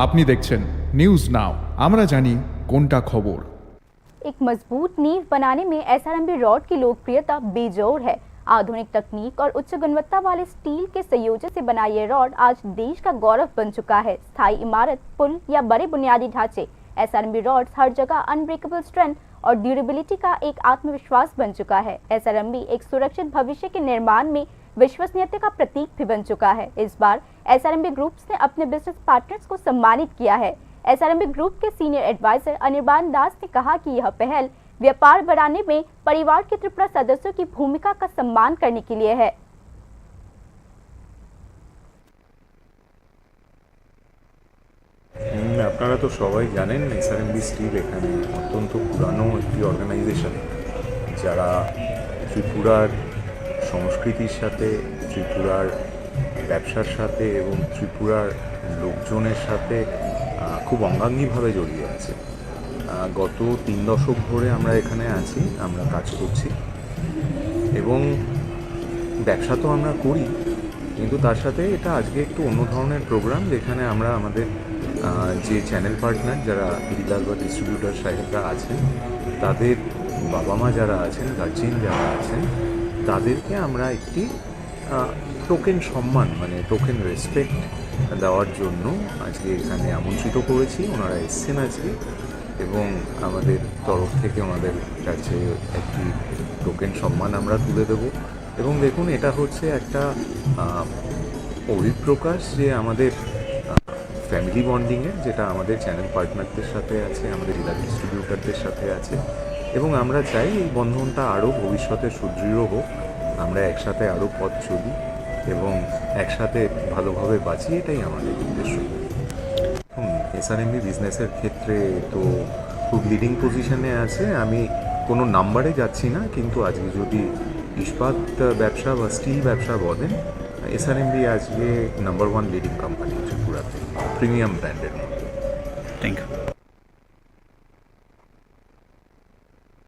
আপনি দেখছেন news now, আমরা জানি কোনটা খবর। एक मजबूत नींव बनाने में एसआरएमबी रॉड की लोकप्रियता बेजोड़ है। आधुनिक तकनीक और उच्च गुणवत्ता वाले स्टील के संयोजन से बना ये रॉड आज देश का गौरव बन चुका है। स्थायी इमारत, पुल या बड़े बुनियादी ढांचे, एसआरएमबी रॉड्स हर जगह अनब्रेकेबल स्ट्रेंथ और ड्यूरेबिलिटी का एक आत्मविश्वास बन चुका है। एसआरएमबी एक सुरक्षित भविष्य के निर्माण में विश्वसनीयता का प्रतीक भी बन चुका है। इस बार एसआरएमबी ग्रुप्स ने अपने बिजनेस पार्टनर्स को सम्मानित किया है। एसआरएमबी ग्रुप के सीनियर एडवाइजर अनिर्बान दास ने कहा कि यह पहल व्यापार बढ़ाने में परिवार के त्रिपुरा सदस्यों की भूमिका का सम्मान करने के लिए है। আপনারা তো সবাই জানেন এসআরএমবি স্টিল এখানে অত্যন্ত পুরানো একটি অর্গানাইজেশন, যারা ত্রিপুরার সংস্কৃতির সাথে, ত্রিপুরার ব্যবসার সাথে এবং ত্রিপুরার লোকজনের সাথে খুব অঙ্গাঙ্গিভাবে জড়িয়ে আছে। গত 3 দশক ধরে আমরা এখানে আছি, আমরা কাজ করছি এবং ব্যবসা তো আমরা করি, কিন্তু তার সাথে এটা আজকে একটু অন্য ধরনের প্রোগ্রাম, যেখানে আমরা আমাদের যে চ্যানেল পার্টনার যারা ডিলার বা ডিস্ট্রিবিউটার সাহেবরা আছেন, তাদের বাবা মা যারা আছেন, গার্জিয়ান যারা আছেন, তাদেরকে আমরা একটি টোকেন সম্মান, মানে টোকেন রেসপেক্ট দেওয়ার জন্য আজকে এখানে আমন্ত্রিত করেছি। ওনারা এসছেন আজকে এবং আমাদের তরফ থেকে ওনাদের কাছে একটি টোকেন সম্মান আমরা তুলে দেব। এবং দেখুন, এটা হচ্ছে একটা অভিপ্রকাশ যে আমাদের ফ্যামিলি বন্ডিংয়ের, যেটা আমাদের চ্যানেল পার্টনারদের সাথে আছে, আমাদের ডিলার ডিস্ট্রিবিউটারদের সাথে আছে, এবং আমরা চাই এই বন্ধনটা আরও ভবিষ্যতে সুদৃঢ় হোক, আমরা একসাথে আরও পথ চলি এবং একসাথে ভালোভাবে বাঁচি, এটাই আমাদের উদ্দেশ্য। এসআরএমবি বিজনেসের ক্ষেত্রে তো খুব লিডিং পজিশনে আছে। আমি কোনো নাম্বারে যাচ্ছি না, কিন্তু আজকে যদি ইস্পাত ব্যবসা বা স্টিল ব্যবসা বলেন, এসআরএমবি আজকে নাম্বার 1 লিডিং কোম্পানি ত্রিপুরাতে, প্রিমিয়াম ব্র্যান্ডের মধ্যে। Thank you.